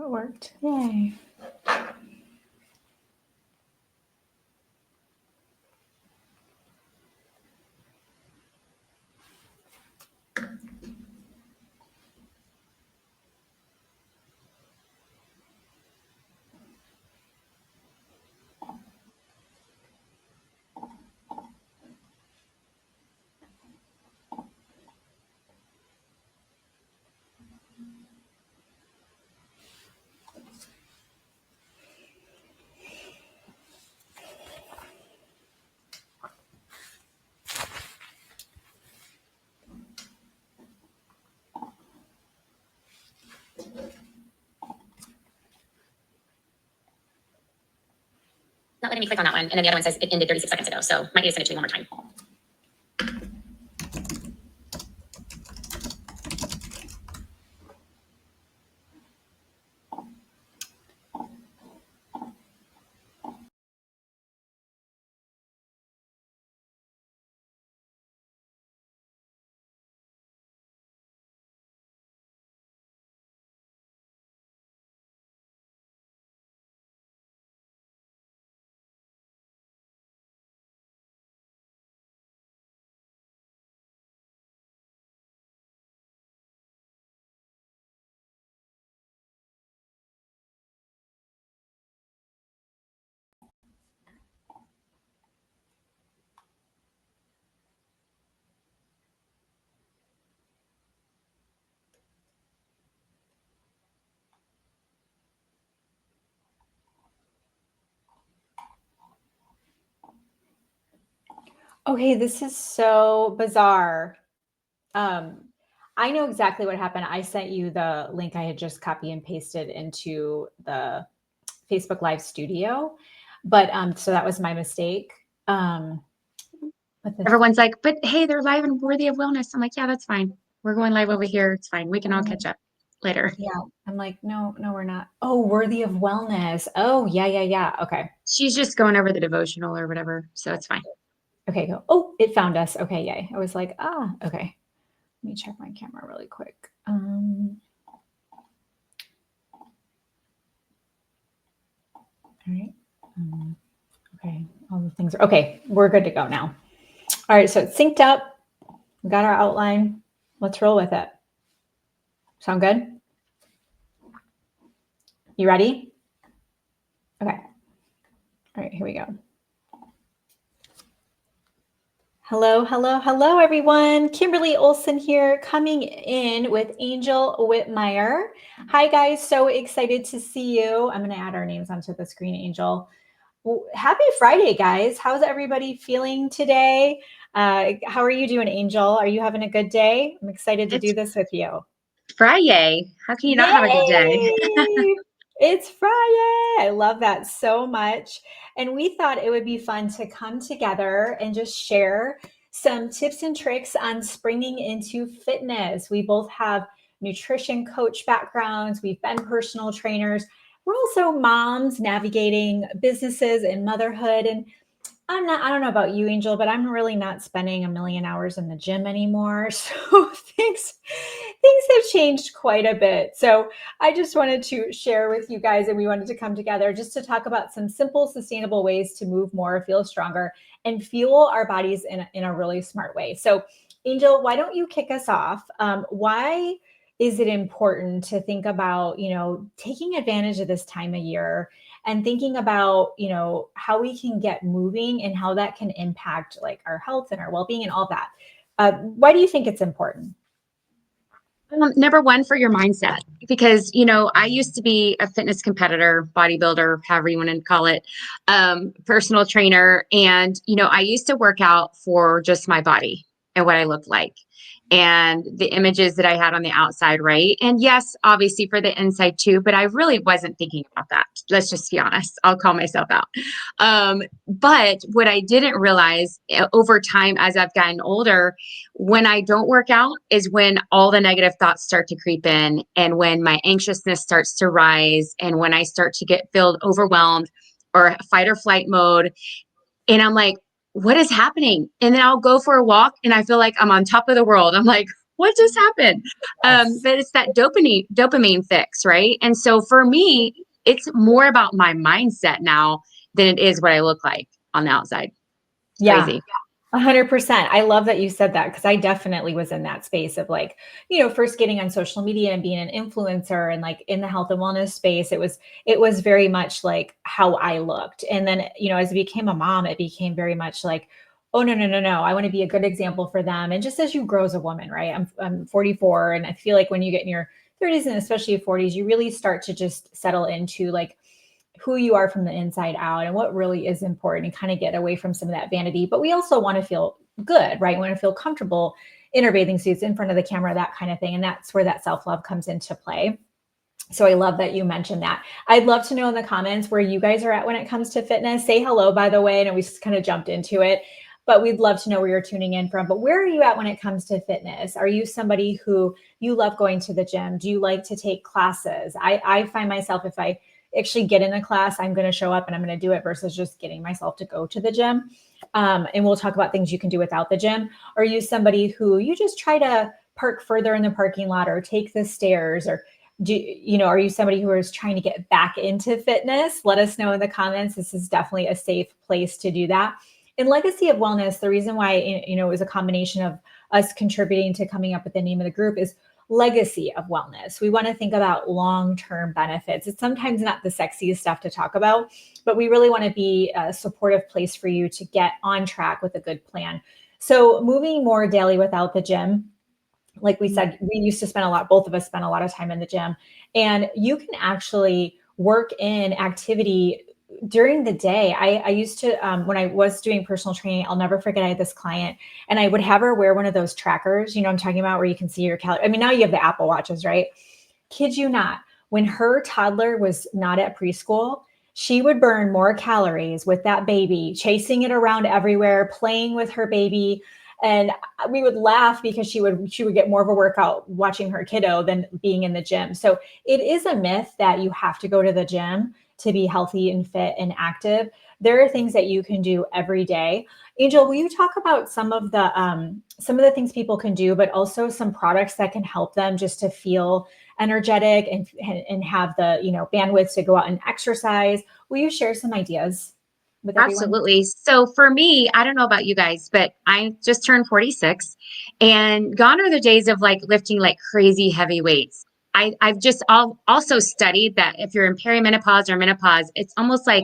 It worked. Yay. Not letting me click on that one. And then the other one says it ended 36 seconds ago. So might need to send it to me one more time. Okay, this is so bizarre. I know exactly what happened. I sent you the link I had just copy and pasted into the Facebook Live studio, but so that was my mistake. Everyone's like, but hey, they're live and worthy of wellness. I'm like, yeah, that's fine. We're going live over here. It's fine. We can all catch up later. Yeah. I'm like, no, we're not. Oh, worthy of wellness. Oh, yeah. Okay. She's just going over the devotional or whatever. So it's fine. Okay, go. Oh, it found us. Okay, yay. I was like, okay. Let me check my camera really quick. All right. Okay, all the things are okay. We're good to go now. All right, so it's synced up. We got our outline. Let's roll with it. Sound good? You ready? Okay. All right, here we go. Hello, everyone. Kimberly Olson here, coming in with Angel Whitmire. Hi, guys. So excited to see you. I'm going to add our names onto the screen, Angel. Well, happy Friday, guys. How's everybody feeling today? How are you doing, Angel? Are you having a good day? I'm excited to do this with you. Friday. How can you not have a good day? It's Friday. I love that so much. And we thought it would be fun to come together and just share some tips and tricks on springing into fitness. We both have nutrition coach backgrounds. We've been personal trainers. We're also moms navigating businesses and motherhood. And I don't know about you, Angel, but I'm really not spending a million hours in the gym anymore. So things have changed quite a bit. So I just wanted to share with you guys, and we wanted to come together just to talk about some simple, sustainable ways to move more, feel stronger, and fuel our bodies in a really smart way. So Angel, why don't you kick us off? Why is it important to think about, taking advantage of this time of year and thinking about, how we can get moving and how that can impact like our health and our well-being and all that. Why do you think it's important? Number one, for your mindset, because, I used to be a fitness competitor, bodybuilder, however you want to call it, personal trainer. And, I used to work out for just my body and what I looked like and the images that I had on the outside. Right. And yes, obviously for the inside too, but I really wasn't thinking about that. Let's just be honest. I'll call myself out. But what I didn't realize over time, as I've gotten older, when I don't work out is when all the negative thoughts start to creep in, and when my anxiousness starts to rise, and when I start to feel overwhelmed or fight or flight mode. And I'm like, what is happening? And then I'll go for a walk and I feel like I'm on top of the world. I'm like, what just happened? Yes. But it's that dopamine fix, right? And so for me, it's more about my mindset now than it is what I look like on the outside. It's Yeah. crazy. 100%. I love that you said that because I definitely was in that space of like, first getting on social media and being an influencer and like in the health and wellness space. It was very much like how I looked. And then, as I became a mom, it became very much like, oh no, no, no, no. I want to be a good example for them. And just as you grow as a woman, right? I'm 44 and I feel like when you get in your 30s and especially 40s, you really start to just settle into like who you are from the inside out and what really is important and kind of get away from some of that vanity. But we also want to feel good, right? We want to feel comfortable in our bathing suits in front of the camera, that kind of thing. And that's where that self-love comes into play. So I love that you mentioned that. I'd love to know in the comments where you guys are at when it comes to fitness. Say hello, by the way. I know we just kind of jumped into it, but we'd love to know where you're tuning in from. But where are you at when it comes to fitness? Are you somebody who you love going to the gym? Do you like to take classes? I find myself, if I actually get in a class, I'm going to show up and I'm going to do it versus just getting myself to go to the gym. And we'll talk about things you can do without the gym. Are you somebody who you just try to park further in the parking lot or take the stairs, or are you somebody who is trying to get back into fitness? Let us know in the comments. This is definitely a safe place to do that. In Legacy of Wellness, the reason why, it was a combination of us contributing to coming up with the name of the group is legacy of wellness. We want to think about long-term benefits. It's sometimes not the sexiest stuff to talk about, but we really want to be a supportive place for you to get on track with a good plan. So moving more daily without the gym, like we said, we used to spend both of us spent a lot of time in the gym, and you can actually work in activity during the day. I used to, when I was doing personal training, I'll never forget, I had this client and I would have her wear one of those trackers, I'm talking about, where you can see your calories. I mean, now you have the Apple Watches, right? Kid you not, when her toddler was not at preschool, she would burn more calories with that baby, chasing it around everywhere, playing with her baby. And we would laugh because she would get more of a workout watching her kiddo than being in the gym. So it is a myth that you have to go to the gym to be healthy and fit and active. There are things that you can do every day. Angel, will you talk about some of the things people can do, but also some products that can help them just to feel energetic and have the bandwidth to go out and exercise? Will you share some ideas with everyone? Absolutely. So for me, I don't know about you guys, but I just turned 46 and gone are the days of like lifting like crazy heavy weights. I've just also studied that if you're in perimenopause or menopause, it's almost like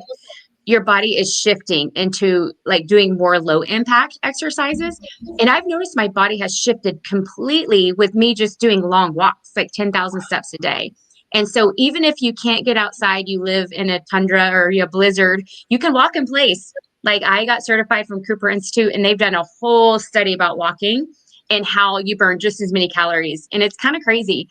your body is shifting into like doing more low impact exercises. And I've noticed my body has shifted completely with me just doing long walks, like 10,000 steps a day. And so even if you can't get outside, you live in a tundra or a blizzard, you can walk in place. Like I got certified from Cooper Institute and they've done a whole study about walking and how you burn just as many calories. And it's kind of crazy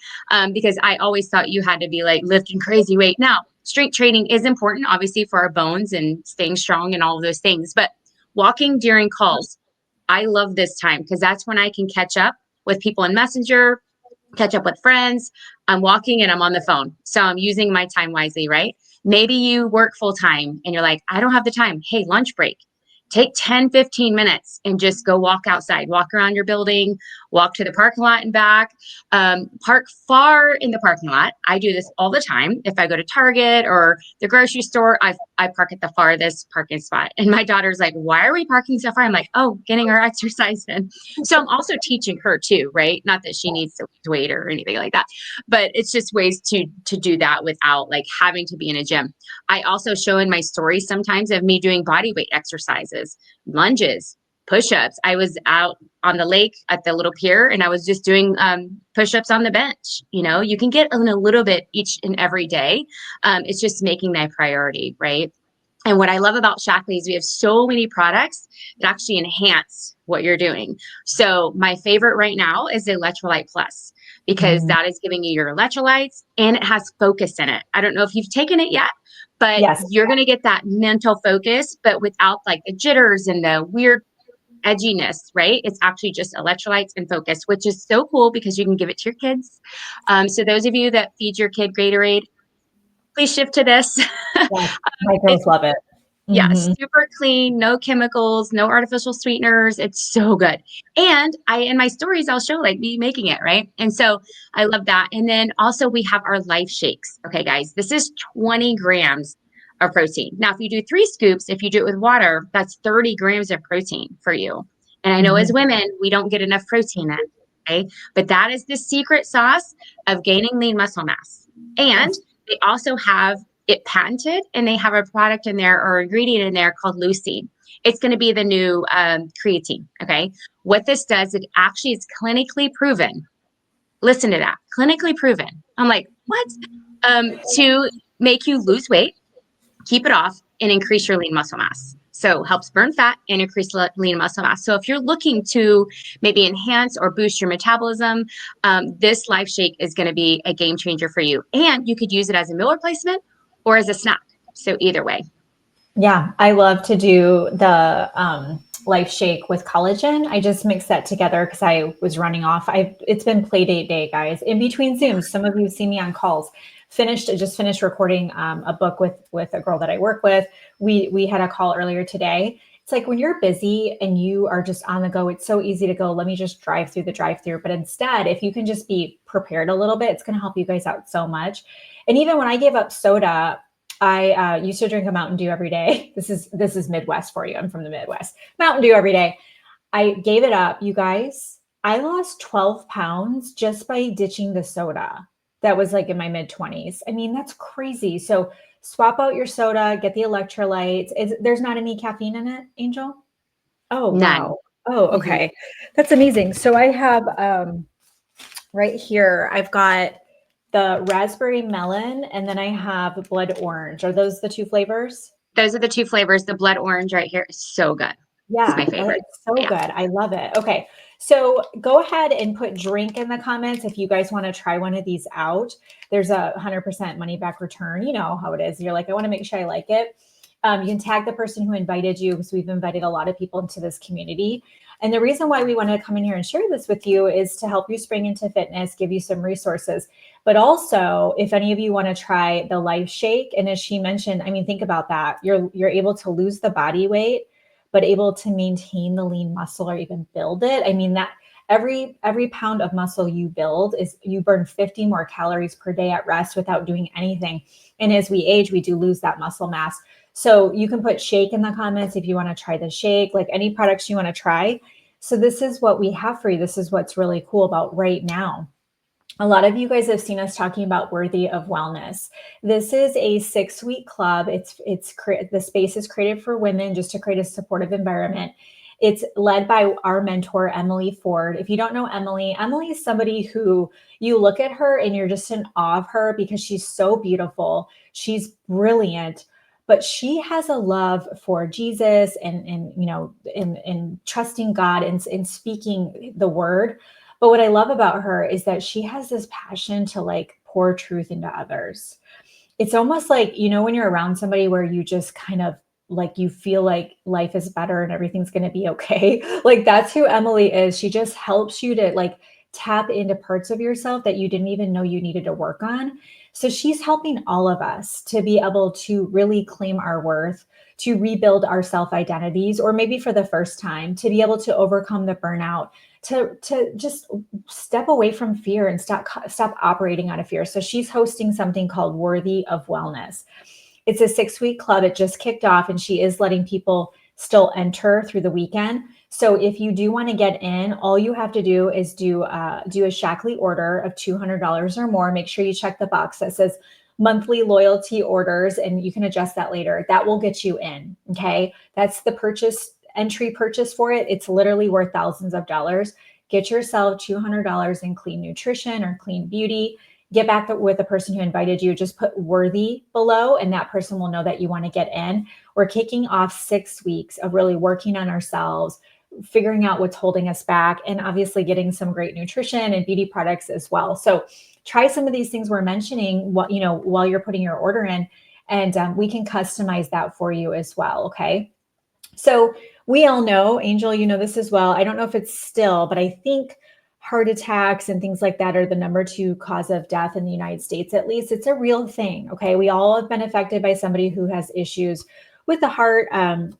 because I always thought you had to be like lifting crazy weight. Now, strength training is important, obviously, for our bones and staying strong and all of those things. But walking during calls, I love this time because that's when I can catch up with people in Messenger, catch up with friends. I'm walking and I'm on the phone. So I'm using my time wisely, right? Maybe you work full time and you're like, I don't have the time. Hey, lunch break. Take 10, 15 minutes and just go walk outside, walk around your building, walk to the parking lot and back, park far in the parking lot. I do this all the time. If I go to Target or the grocery store, I park at the farthest parking spot. And my daughter's like, why are we parking so far? I'm like, oh, getting our exercise in. So I'm also teaching her too, right? Not that she needs to wait or anything like that, but it's just ways to do that without like having to be in a gym. I also show in my stories sometimes of me doing body weight exercises, lunges, push-ups. I was out on the lake at the little pier and I was just doing push-ups on the bench. You can get in a little bit each and every day. It's just making that priority, right? And what I love about Shackley is we have so many products that actually enhance what you're doing. So my favorite right now is the Electrolyte Plus because Mm. that is giving you your electrolytes and it has focus in it. I don't know if you've taken it yet, but Yes. you're going to get that mental focus, but without like the jitters and the weird edginess, right? It's actually just electrolytes and focus, which is so cool because you can give it to your kids. So those of you that feed your kid Gatorade, please shift to this. Yes. My It's girls love it. Yeah, Hmm. super clean, no chemicals, no artificial sweeteners. It's so good. And in my stories, I'll show like me making it, right? And so I love that. And then also we have our life shakes. Okay, guys, this is 20 grams of protein. Now, if you do 3 scoops, if you do it with water, that's 30 grams of protein for you. And I know as Hmm. women, we don't get enough protein in, okay? But that is the secret sauce of gaining lean muscle mass. And Yes. they also have it patented, and they have a product in there or ingredient in there called leucine. It's going to be the new creatine. Okay. What this does, it actually is clinically proven. Listen to that, clinically proven. I'm like, what? To make you lose weight, keep it off, and increase your lean muscle mass. So helps burn fat and increase lean muscle mass. So if you're looking to maybe enhance or boost your metabolism, this Life Shake is going to be a game changer for you. And you could use it as a meal replacement or as a snack. So either way. Yeah, I love to do the life shake with collagen. I just mix that together because I was running off. It's been play date day, guys. In between Zooms, some of you see me on calls. Just finished recording a book with a girl that I work with. We had a call earlier today. It's like when you're busy and you are just on the go, it's so easy to go, let me just drive through the drive through. But instead, if you can just be prepared a little bit, it's going to help you guys out so much. And even when I gave up soda, I used to drink a Mountain Dew every day. This is Midwest for you. I'm from the Midwest. Mountain Dew every day. I gave it up, you guys. I lost 12 pounds just by ditching the soda. That was like in my mid 20s. I mean, that's crazy. So swap out your soda, get the electrolytes. There's not any caffeine in it, Angel? Oh, None. wow. Oh, Mhm. okay. That's amazing. So I have right here, I've got the raspberry melon, and then I have blood orange. Are those the two flavors? Those are the 2 flavors. The blood orange right here is so good. It's my Yeah, favorite. it's so Yeah. good. I love it. Okay. So go ahead and put drink in the comments if you guys want to try one of these out. There's a 100% money back return. You know how it is. You're like, I want to make sure I like it. You can tag the person who invited you because we've invited a lot of people into this community. And the reason why we want to come in here and share this with you is to help you spring into fitness, give you some resources. But also, if any of you want to try the Life Shake, and as she mentioned, I mean, think about that. You're able to lose the body weight but able to maintain the lean muscle or even build it. I mean, that every pound of muscle you build is you burn 50 more calories per day at rest without doing anything. And as we age, we do lose that muscle mass. So you can put shake in the comments if you want to try the shake, like any products you want to try. So this is what we have for you. This is what's really cool about right now. A lot of you guys have seen us talking about Worthy of Wellness. This is a 6-week club. The space is created for women just to create a supportive environment. It's led by our mentor, Emily Ford. If you don't know Emily, Emily is somebody who you look at her and you're just in awe of her because she's so beautiful. She's brilliant, but she has a love for Jesus and you know, in trusting God and in speaking the word. But what I love about her is that she has this passion to like pour truth into others. It's almost like, you know, when you're around somebody where you just kind of like you feel like life is better and everything's going to be okay. Like that's who Emily is. She just helps you to like tap into parts of yourself that you didn't even know you needed to work on. So she's helping all of us to be able to really claim our worth, to rebuild our self identities, or maybe for the first time, to be able to overcome the burnout, to just step away from fear and stop operating out of fear. So she's hosting something called Worthy of Wellness. It's a 6-week club. It just kicked off, and she is letting people still enter through the weekend. So if you do want to get in, all you have to do is do a Shackley order of $200 or more. Make sure you check the box that says monthly loyalty orders, and you can adjust that later. That will get you in. Okay, that's the entry purchase for it. It's literally worth thousands of dollars. Get yourself $200 in clean nutrition or clean beauty. Get back with the person who invited you. Just put worthy below, and that person will know that you want to get in. We're kicking off 6 weeks of really working on ourselves, figuring out what's holding us back, and obviously getting some great nutrition and beauty products as well. So try some of these things we're mentioning while you're putting your order in, and we can customize that for you as well. Okay. So we all know, Angel, you know this as well. I don't know if it's still, but I think heart attacks and things like that are the number 2 cause of death in the United States, at least. It's a real thing. Okay. We all have been affected by somebody who has issues with the heart.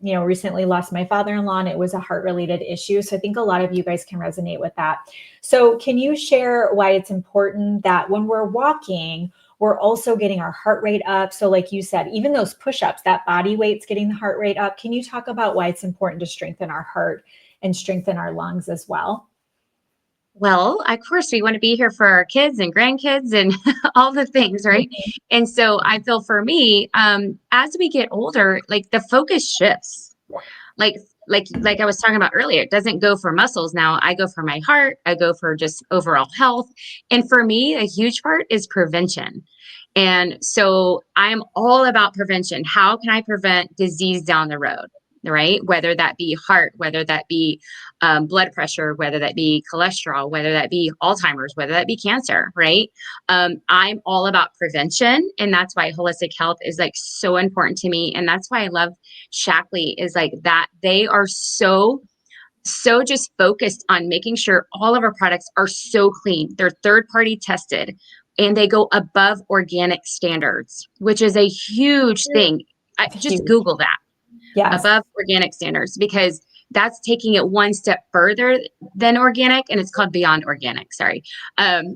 Recently lost my father-in-law, and it was a heart-related issue. So I think a lot of you guys can resonate with that. So can you share why it's important that when we're walking, we're also getting our heart rate up? So like you said, even those push-ups, that body weight's getting the heart rate up. Can you talk about why it's important to strengthen our heart and strengthen our lungs as well? Well, of course, we want to be here for our kids and grandkids and all the things, right? Mhm. And so I feel for me, as we get older, like the focus shifts. Like like I was talking about earlier, it doesn't go for muscles now. I go for my heart, I go for just overall health. And for me, a huge part is prevention. And so I'm all about prevention. How can I prevent disease down the road? Right? Whether that be heart, whether that be blood pressure, whether that be cholesterol, whether that be Alzheimer's, whether that be cancer, right? I'm all about prevention. And that's why holistic health is like so important to me. And that's why I love Shackley is like that. They are so just focused on making sure all of our products are so clean. They're third party tested and they go above organic standards, which is a huge thing. Just Huge. Google that, Yes. above organic standards, because that's taking it one step further than organic, and it's called beyond organic. Sorry,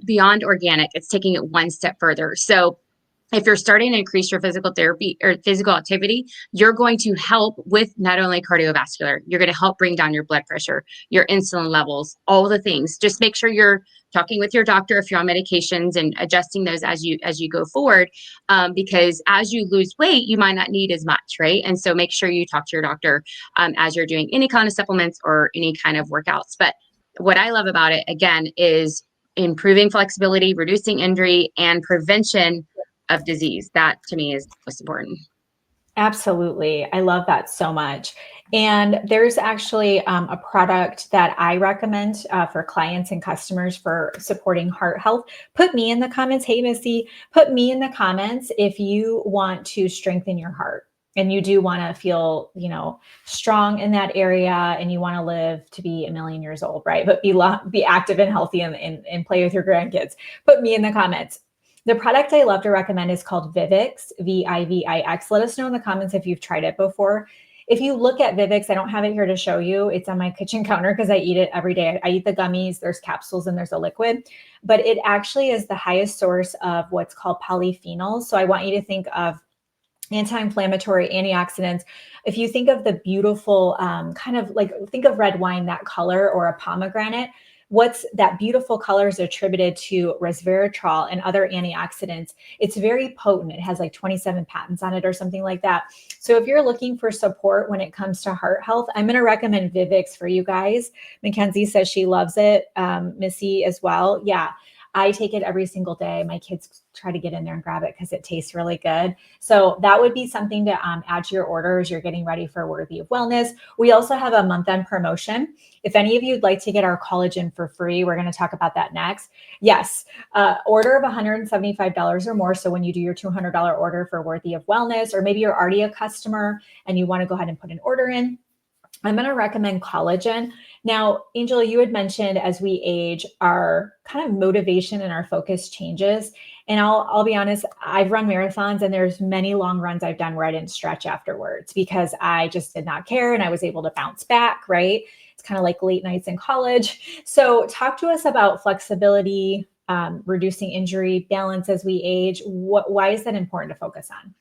beyond organic. It's taking it one step further. So if you're starting to increase your physical therapy or physical activity, you're going to help with not only cardiovascular, you're going to help bring down your blood pressure, your insulin levels, all the things. Just make sure you're talking with your doctor if you're on medications and adjusting those as you go forward, because as you lose weight, you might not need as much, right? And so make sure you talk to your doctor as you're doing any kind of supplements or any kind of workouts. But what I love about it again is improving flexibility, reducing injury, and prevention of disease. That to me is most important. Absolutely. I love that so much. And there's actually a product that I recommend for clients and customers for supporting heart health. Put me in the comments. Hey, Missy, put me in the comments if you want to strengthen your heart and you do want to feel, strong in that area and you want to live to be a million years old, right? But be active and healthy and play with your grandkids. Put me in the comments. The product I love to recommend is called Vivix, Vivix. Let us know in the comments if you've tried it before. If you look at Vivix, I don't have it here to show you. It's on my kitchen counter because I eat it every day. I eat the gummies, there's capsules, and there's a liquid. But it actually is the highest source of what's called polyphenols. So I want you to think of anti-inflammatory antioxidants. If you think of the beautiful kind of like think of red wine, that color, or a pomegranate, what's that beautiful color is attributed to resveratrol and other antioxidants. It's very potent. It has like 27 patents on it or something like that. So if you're looking for support when it comes to heart health, I'm going to recommend Vivix for you guys. Mackenzie says she loves it. Missy as well. Yeah, I take it every single day. My kids try to get in there and grab it because it tastes really good. So that would be something to add to your order as you're getting ready for Worthy of Wellness. We also have a month-end promotion. If any of you would like to get our collagen for free, we're going to talk about that next. Yes, order of $175 or more. So when you do your $200 order for Worthy of Wellness, or maybe you're already a customer and you want to go ahead and put an order in, I'm going to recommend collagen. Now, Angela, you had mentioned as we age, our kind of motivation and our focus changes. And I'll be honest, I've run marathons and there's many long runs I've done where I didn't stretch afterwards because I just did not care and I was able to bounce back, right? It's kind of like late nights in college. So talk to us about flexibility, reducing injury, balance as we age. Why is that important to focus on?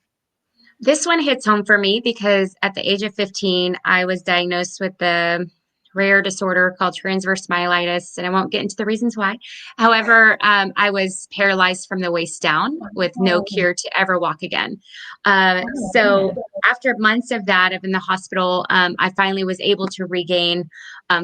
This one hits home for me because at the age of 15, I was diagnosed with the rare disorder called transverse myelitis, and I won't get into the reasons why. However, I was paralyzed from the waist down with no Oh, cure to ever walk again. oh my So goodness. after months of that, of in the hospital, I finally was able to regain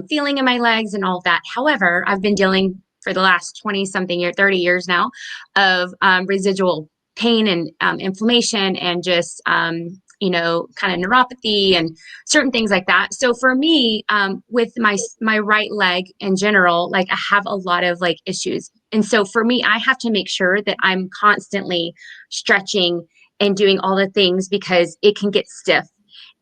feeling in my legs and all of that. However, I've been dealing for the last 20 something year, 30 years now of residual pain and inflammation and just kind of neuropathy and certain things like that. So for me, with my right leg in general, like I have a lot of like issues, and so for me, I have to make sure that I'm constantly stretching and doing all the things because it can get stiff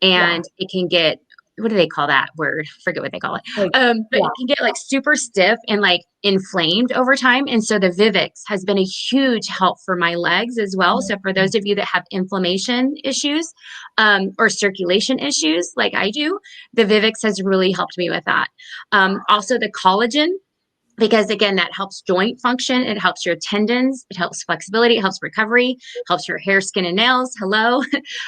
Yeah. and it can get what do they call that word? I forget what they call it. Like, But yeah. it can get like super stiff and like inflamed over time. And so the Vivix has been a huge help for my legs as well. So for those of you that have inflammation issues, or circulation issues like I do, the Vivix has really helped me with that. Also the collagen, because again, that helps joint function. It helps your tendons. It helps flexibility. It helps recovery, helps your hair, skin, and nails. Hello.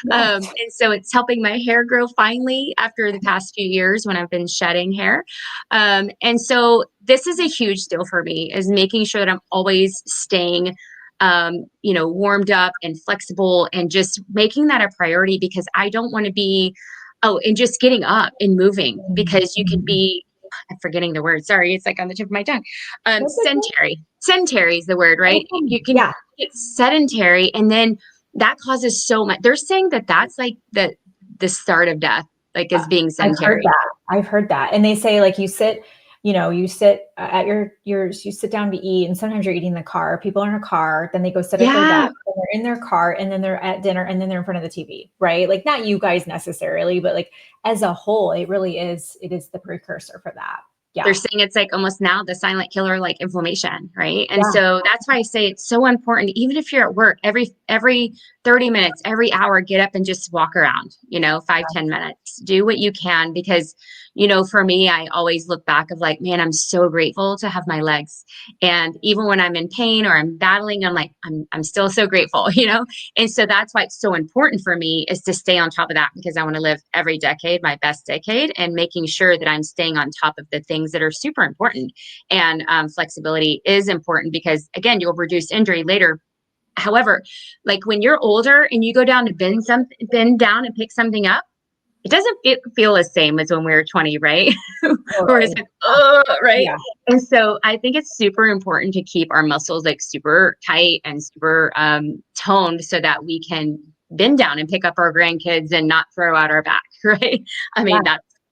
Yes. And so it's helping my hair grow finally after the past few years when I've been shedding hair. And so this is a huge deal for me, is making sure that I'm always staying, warmed up and flexible, and just making that a priority, because I don't want to be, oh, and just getting up and moving, because you can Mhm. be, I'm forgetting the word. Sorry, it's like on the tip of my tongue. That's okay. Sedentary. Sedentary is the word, right? You can Yeah, get sedentary, and then that causes so much. They're saying that that's like the start of death, like as being I've heard sedentary. that. I've heard that. And they say like you sit at you sit down to eat, and sometimes you're eating in the car. People are in a car, then they go sit at their Yeah, desk, and they're in their car, and then they're at dinner, and then they're in front of the TV, right? Like not you guys necessarily, but like as a whole, it is the precursor for that. they're Yeah. saying it's like almost now the silent killer, like inflammation, right? And Yeah. so that's why I say it's so important, even if you're at work, every 30 minutes, every hour, get up and just walk around, 5, 10 minutes, do what you can. Because for me, I always look back of like, man, I'm so grateful to have my legs. And even when I'm in pain or I'm battling, I'm like, I'm still so grateful, and so that's why it's so important for me, is to stay on top of that, because I want to live every decade my best decade, and making sure that I'm staying on top of the things that are super important. And flexibility is important, because again, you'll reduce injury later. However, like when you're older and you go down to bend down and pick something up, it doesn't feel the same as when we were 20, right? Or it's Totally. like, oh, right. Yeah. And so I think it's super important to keep our muscles like super tight and super toned, so that we can bend down and pick up our grandkids and not throw out our back, right? I Yeah. mean,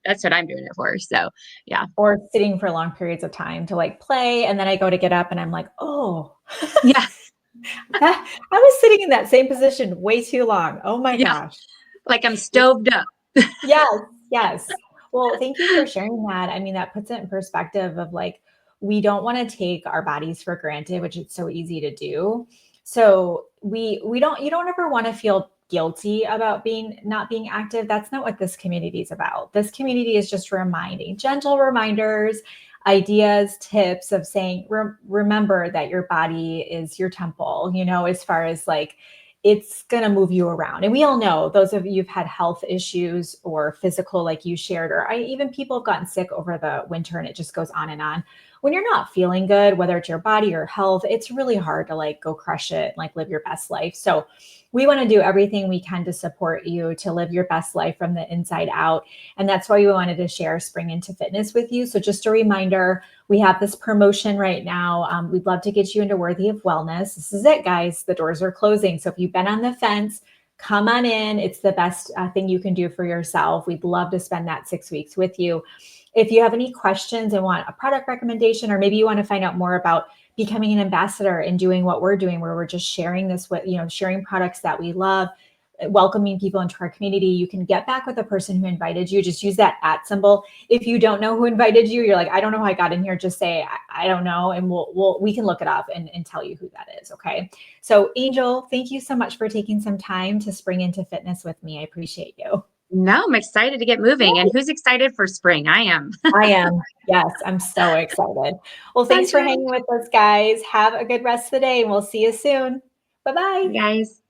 that's what I'm doing it for. So yeah. Or sitting for long periods of time to like play, and then I go to get up and I'm like, oh, Yeah. I was sitting in that same position way too long. Oh my Yeah. gosh. Like I'm stoved up. Yes, yes. Well, thank you for sharing that. I mean, that puts it in perspective of like, we don't want to take our bodies for granted, which it's so easy to do. So we don't you don't ever want to feel guilty about being not being active. That's not what this community is about. This community is just reminding, gentle reminders, ideas, tips of saying, remember that your body is your temple, as far as like it's going to move you around. And we all know, those of you who've had health issues or physical, like you shared, or even people have gotten sick over the winter, and it just goes on and on. When you're not feeling good, whether it's your body or health, it's really hard to like go crush it, like live your best life. So we want to do everything we can to support you to live your best life from the inside out. And that's why we wanted to share Spring Into Fitness with you. So just a reminder, we have this promotion right now. We'd love to get you into Worthy of Wellness. This is it, guys. The doors are closing. So if you've been on the fence, come on in. It's the best thing you can do for yourself. We'd love to spend that 6 weeks with you. If you have any questions and want a product recommendation, or maybe you want to find out more about becoming an ambassador and doing what we're doing, where we're just sharing this with, sharing products that we love, welcoming people into our community, you can get back with the person who invited you. Just use that @ symbol. If you don't know who invited you, you're like, I don't know how I got in here. Just say, I don't know. And we can look it up and tell you who that is. Okay. So Angel, thank you so much for taking some time to spring into fitness with me. I appreciate you. No, I'm excited to get moving. And who's excited for spring? I am. I am. Yes, I'm so excited. Well, Bye, thanks for Jen. hanging with us, guys. Have a good rest of the day, and we'll see you soon. Bye bye. Guys.